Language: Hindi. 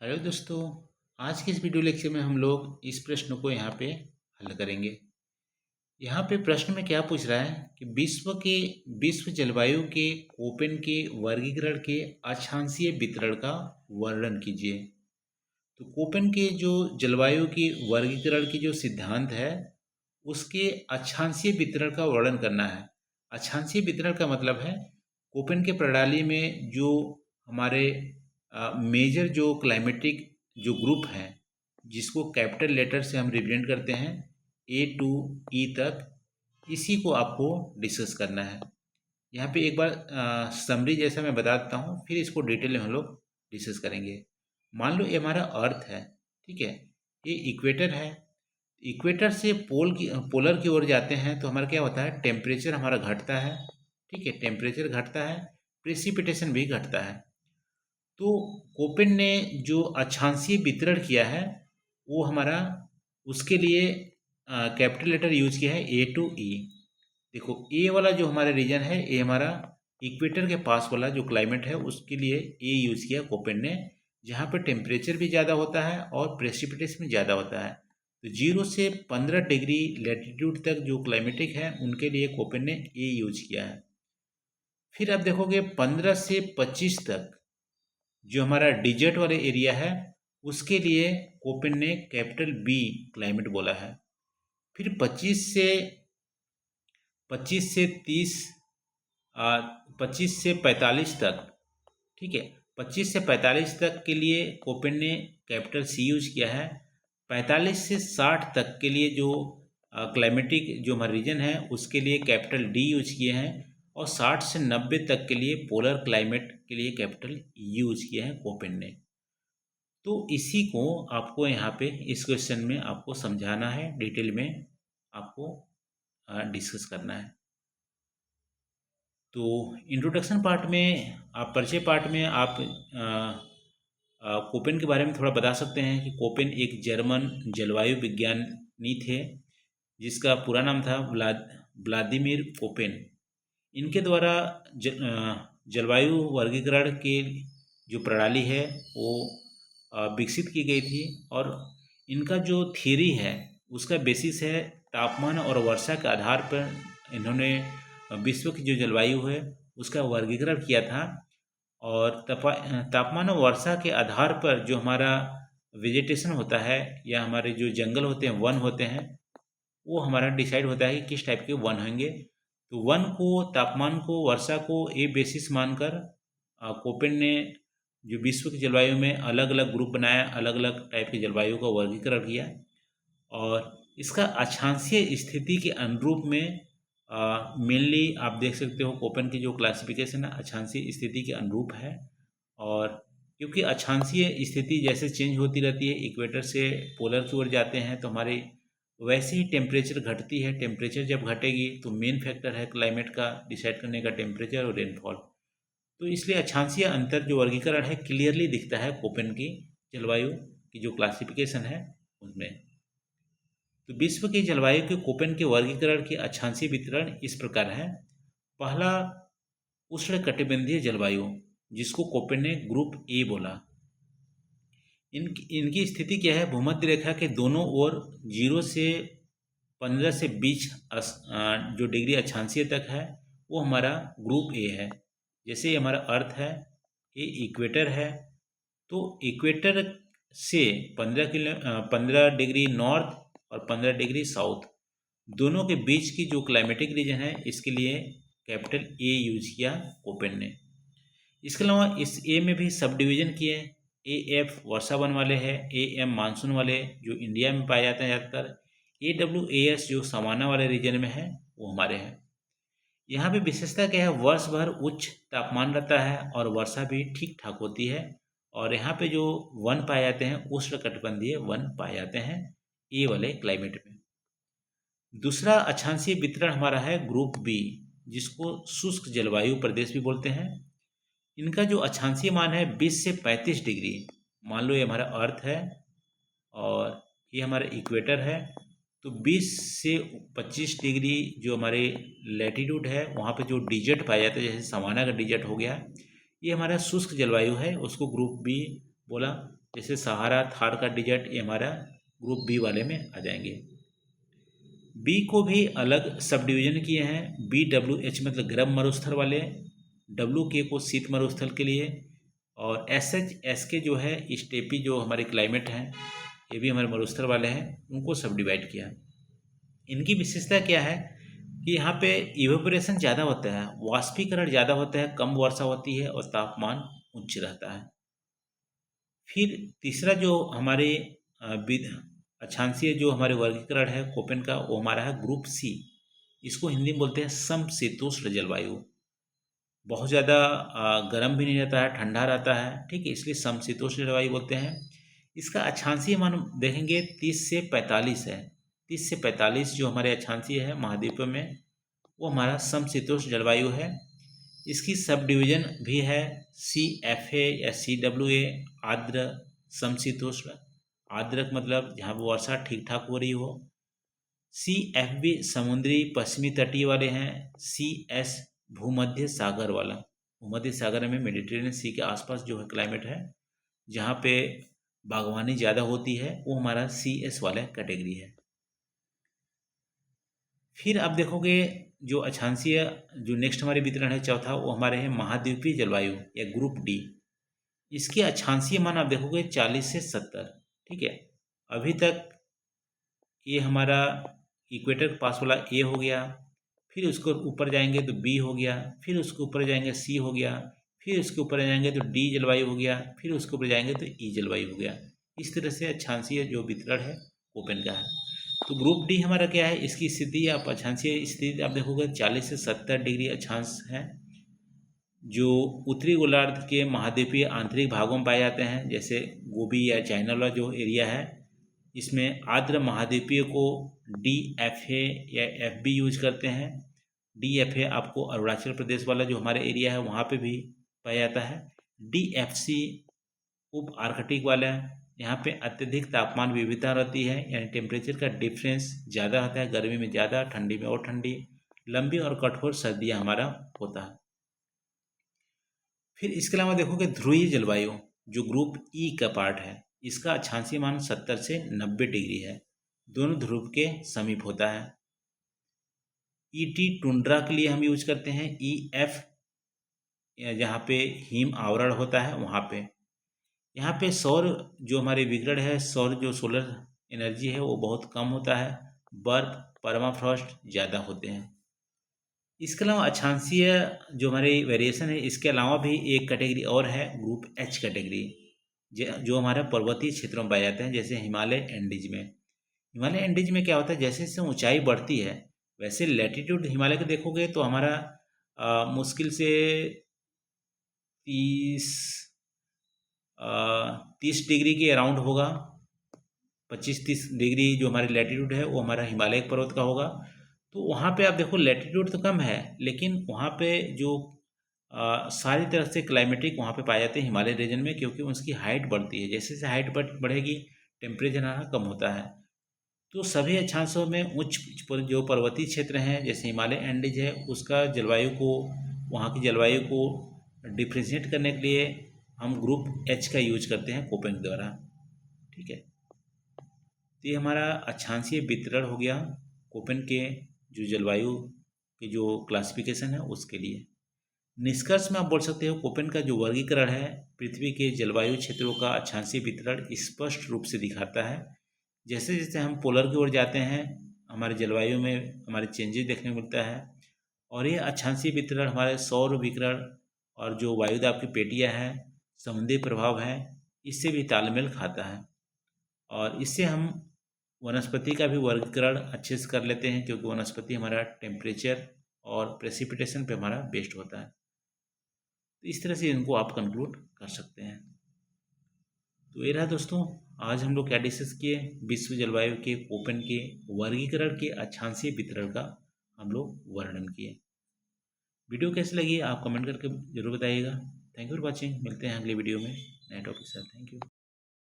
हेलो दोस्तों। आज के इस वीडियो लेक्चर में हम लोग इस प्रश्न को यहाँ पे हल करेंगे। यहाँ पे प्रश्न में क्या पूछ रहा है कि विश्व जलवायु के कोपेन के वर्गीकरण के अक्षांशीय वितरण का वर्णन कीजिए। तो कोपेन के जो जलवायु की वर्गीकरण की जो सिद्धांत है उसके अक्षांशीय वितरण का वर्णन करना है। अक्षांशीय वितरण का मतलब है कोपेन के प्रणाली में जो हमारे मेजर जो क्लाइमेटिक जो ग्रुप हैं जिसको कैपिटल लेटर से हम रिप्रेजेंट करते हैं ए टू ई तक, इसी को आपको डिस्कस करना है। यहाँ पे एक बार समरी जैसा मैं बता देता हूँ, फिर इसको डिटेल में हम लोग डिस्कस करेंगे। मान लो ये हमारा अर्थ है, ठीक है, ये इक्वेटर है। इक्वेटर से पोलर की ओर जाते हैं तो हमारा क्या होता है, टेम्परेचर हमारा घटता है, ठीक है, टेम्परेचर घटता है, प्रेसिपिटेशन भी घटता है। तो कोपेन ने जो अक्षांशीय वितरण किया है वो हमारा उसके लिए कैपिटल लेटर यूज किया है ए टू ई। देखो ए वाला जो हमारा रीजन है, ए हमारा इक्वेटर के पास वाला जो क्लाइमेट है उसके लिए ए यूज किया कोपेन ने, जहाँ पे टेम्परेचर भी ज़्यादा होता है और प्रेसिपिटेशन भी ज़्यादा होता है। तो 0 से 15 डिग्री लेटीट्यूड तक जो क्लाइमेटिक है उनके लिए कोपेन ने ए यूज किया है। फिर आप देखोगे 15 से 25 तक जो हमारा डिजर्ट वाले एरिया है उसके लिए कोपेन ने कैपिटल बी क्लाइमेट बोला है। फिर 25 से 30 25 से 45 तक, ठीक है, 25 से 45 तक के लिए कोपेन ने कैपिटल सी यूज किया है। 45 से 60 तक के लिए जो क्लाइमेटिक जो हमारा रीजन है उसके लिए कैपिटल डी यूज किए हैं, और 60 से 90 तक के लिए पोलर क्लाइमेट के लिए कैपिटल यूज किया है कोपेन ने। तो इसी को आपको यहाँ पे इस क्वेश्चन में आपको समझाना है, डिटेल में आपको डिस्कस करना है। तो इंट्रोडक्शन पार्ट में आप परिचय पार्ट में आप कोपेन के बारे में थोड़ा बता सकते हैं कि कोपेन एक जर्मन जलवायु विज्ञानी थे जिसका पूरा नाम था व्लादिमीर कोपेन। इनके द्वारा जलवायु वर्गीकरण के जो प्रणाली है वो विकसित की गई थी, और इनका जो थ्योरी है उसका बेसिस है तापमान और वर्षा के आधार पर इन्होंने विश्व की जो जलवायु है उसका वर्गीकरण किया था। और तापमान और वर्षा के आधार पर जो हमारा वेजिटेशन होता है या हमारे जो जंगल होते हैं, वन होते हैं, वो हमारा डिसाइड होता है कि किस टाइप के वन होंगे। तो वन को, तापमान को, वर्षा को ए बेसिस मानकर कोपेन ने जो विश्व की जलवायु में अलग अलग ग्रुप बनाया, अलग अलग टाइप की जलवायु का वर्गीकरण किया, और इसका अक्षांशीय स्थिति के अनुरूप में मेनली आप देख सकते हो कोपेन की जो क्लासिफिकेशन है अक्षांशीय स्थिति के अनुरूप है। और क्योंकि अक्षांशीय स्थिति जैसे चेंज होती रहती है, इक्वेटर से पोलर की ओर जाते हैं तो हमारे वैसे ही टेम्परेचर घटती है। टेम्परेचर जब घटेगी तो मेन फैक्टर है क्लाइमेट का डिसाइड करने का टेम्परेचर और रेनफॉल। तो इसलिए अक्षांशीय अंतर जो वर्गीकरण है क्लियरली दिखता है कोपेन की जलवायु की जो क्लासिफिकेशन है उसमें। तो विश्व की जलवायु के कोपेन के वर्गीकरण के अक्षांशीय वितरण इस प्रकार है। पहला, उष्णकटिबंधीय जलवायु, जिसको कोपेन ने ग्रुप ए बोला। इनकी स्थिति क्या है, भूमध्य रेखा के दोनों ओर 0 से 15 से 20 जो डिग्री अक्षांशीय तक है वो हमारा ग्रुप ए है। जैसे हमारा अर्थ है, ये इक्वेटर है, तो इक्वेटर से 15 डिग्री नॉर्थ और 15 डिग्री साउथ दोनों के बीच की जो क्लाइमेटिक रीजन है इसके लिए कैपिटल ए यूज किया कोपेन ने। इसके अलावा इस ए में भी सब डिवीजन किए। ए एफ वर्षा वन वाले हैं, ए एम मानसून वाले जो इंडिया में पाए जाते हैं ज़्यादातर, ए डब्ल्यू ए एस जो सवाना वाले रीजन में है वो हमारे हैं। यहाँ पे विशेषता क्या है, वर्ष भर उच्च तापमान रहता है और वर्षा भी ठीक ठाक होती है, और यहाँ पे जो वन पाए जाते हैं उष्णकटिबंधीय वन पाए जाते हैं ए वाले क्लाइमेट में। दूसरा अक्षांशीय वितरण हमारा है ग्रुप बी, जिसको शुष्क जलवायु प्रदेश भी बोलते हैं। इनका जो अक्षांशीय मान है 20 से 35 डिग्री। मान लो ये हमारा अर्थ है और ये हमारा इक्वेटर है, तो 20 से 25 डिग्री जो हमारे लैटीट्यूड है वहाँ पे जो डिजर्ट पाया जाता है, जैसे सवाना का डिजर्ट हो गया, ये हमारा शुष्क जलवायु है, उसको ग्रुप बी बोला, जैसे सहारा, थार का डिजर्ट, ये हमारा ग्रुप बी वाले में आ जाएंगे। बी को भी अलग सब डिवीजन किए हैं। BWH मतलब गर्म मरुस्थल वाले, WK को शीत मरुस्थल के लिए, और SHSK जो है स्टेपी जो हमारे क्लाइमेट हैं, ये भी हमारे मरुस्थल वाले हैं, उनको सब डिवाइड किया। इनकी विशेषता क्या है कि यहाँ पे इवेपोरेशन ज़्यादा होता है, वाष्पीकरण ज़्यादा होता है, कम वर्षा होती है और तापमान उच्च रहता है। फिर तीसरा जो हमारे अक्षांशीय जो हमारे वर्गीकरण है कोपेन का, वो हमारा है ग्रुप सी। इसको हिंदी में बोलते हैं समशीतोष्ण जलवायु। बहुत ज़्यादा गर्म भी नहीं रहता है, ठंडा रहता है, ठीक है, इसलिए समशीतोष्ण जलवायु बोलते हैं। इसका अक्षांशीय मान देखेंगे 30 से 45 है। 30 से 45 जो हमारे अक्षांशीय है महाद्वीप में, वो हमारा समशीतोष्ण जलवायु है। इसकी सब डिवीजन भी है CFA या CWA, आर्द्र समशीतोष्ण। आर्द्रक मतलब जहाँ पर वर्षा ठीक ठाक हो रही हो। CFB समुद्री पश्चिमी तटीय वाले हैं। CS भूमध्य सागर वाला। भूमध्य सागर में मेडिटेरियन सी के आसपास जो है क्लाइमेट है, जहाँ पे बागवानी ज़्यादा होती है, वो हमारा CS वाला कैटेगरी है। फिर आप देखोगे जो अक्षांशीय जो नेक्स्ट हमारे वितरण है चौथा, वो हमारे हैं महाद्वीपीय जलवायु या ग्रुप डी। इसके अक्षांशीय मान आप देखोगे 40 से 70, ठीक है। अभी तक ये हमारा इक्वेटर के पास वाला ए हो गया, फिर उसको ऊपर जाएंगे तो बी हो गया, फिर उसके ऊपर जाएंगे सी हो गया, फिर उसके ऊपर जाएंगे तो डी जलवायु हो गया, फिर उसके ऊपर जाएंगे तो ई जलवायु हो गया। इस तरह से अक्षांशीय जो वितरण है कोपेन का है। तो ग्रुप डी हमारा क्या है, इसकी स्थिति आप अक्षांशीय स्थिति आप देखोगे 40 से 70 डिग्री अक्षांश है, जो उत्तरी गोलार्ध के महाद्वीपीय आंतरिक भागों में पाए जाते हैं, जैसे गोबी या चाइना वाला जो एरिया है। इसमें आर्द्र महाद्वीपीय को DFA या FB यूज करते हैं। DFA आपको अरुणाचल प्रदेश वाला जो हमारे एरिया है वहाँ पे भी पाया जाता है। DFC उप आर्कटिक वाला है, यहाँ पे अत्यधिक तापमान विविधता रहती है, यानी टेम्परेचर का डिफरेंस ज़्यादा रहता है, गर्मी में ज़्यादा, ठंडी में और ठंडी, लंबी और कठोर सर्दियाँ हमारा होता है। फिर इसके अलावा देखोगे ध्रुवीय जलवायु जो ग्रुप ई का पार्ट है, इसका अक्षांशीय मान 70 से 90 डिग्री है, दोनों ध्रुव के समीप होता है। ET टुंड्रा के लिए हम यूज करते हैं EF, जहाँ पे हिम आवरण होता है वहाँ पे। यहाँ पे सौर जो हमारे विकिरण है, सौर जो सोलर एनर्जी है वो बहुत कम होता है, बर्फ परमाफ्रॉस्ट ज़्यादा होते हैं। इसके अलावा अक्षांशीय जो हमारी वेरिएशन है, इसके अलावा भी एक कैटेगरी और है ग्रुप H कैटेगरी, जो हमारे पर्वतीय क्षेत्रों में पाए जाते हैं, जैसे हिमालय एंडीज में। हिमालय एंडीज में क्या होता है, जैसे जैसे ऊंचाई बढ़ती है वैसे लैटिट्यूड हिमालय को देखोगे तो हमारा मुश्किल से 30 डिग्री के अराउंड होगा। 25-30 डिग्री जो हमारी लैटिट्यूड है वो हमारा हिमालय पर्वत का होगा। तो वहाँ पे आप देखो लैटिट्यूड तो कम है, लेकिन वहाँ पे जो सारी तरह से क्लाइमेटिक वहाँ पे पाए जाते हैं हिमालय रीजन में, क्योंकि उसकी हाइट बढ़ती है। जैसे जैसे हाइट बढ़ेगी टेम्परेचर हमारा कम होता है। तो सभी अक्षांशों में उच्च जो पर्वतीय क्षेत्र हैं जैसे हिमालय एंडीज है, उसका जलवायु को, वहाँ की जलवायु को डिफ्रेंशिएट करने के लिए हम ग्रुप H का यूज करते हैं कोपेन द्वारा, ठीक है। तो ये हमारा अक्षांशीय वितरण हो गया कोपेन के जो जलवायु के जो क्लासिफिकेशन है उसके लिए। निष्कर्ष में आप बोल सकते हो कोपेन का जो वर्गीकरण है पृथ्वी के जलवायु क्षेत्रों का अक्षांशीय वितरण स्पष्ट रूप से दिखाता है। जैसे जैसे हम पोलर की ओर जाते हैं हमारे जलवायु में हमारे चेंजेस देखने को मिलता है, और ये अक्षांशीय वितरण हमारे सौर विकिरण और जो वायुदाब की पेटियाँ हैं, समुद्री प्रभाव है, इससे भी तालमेल खाता है। और इससे हम वनस्पति का भी वर्गीकरण अच्छे से कर लेते हैं, क्योंकि वनस्पति हमारा टेम्परेचर और प्रेसिपिटेशन पे हमारा बेस्ड होता है। तो इस तरह से इनको आप कंक्लूड कर सकते हैं। तो ये रहा दोस्तों, आज हम लोग क्या डिस्कस किए, विश्व जलवायु के कोपेन के वर्गीकरण के अक्षांशीय वितरण का हम लोग वर्णन किए। वीडियो कैसी लगी आप कमेंट करके जरूर बताइएगा। Thank you for watching. मिलते हैं अगले वीडियो में नए टॉपिक के साथ। Thank you.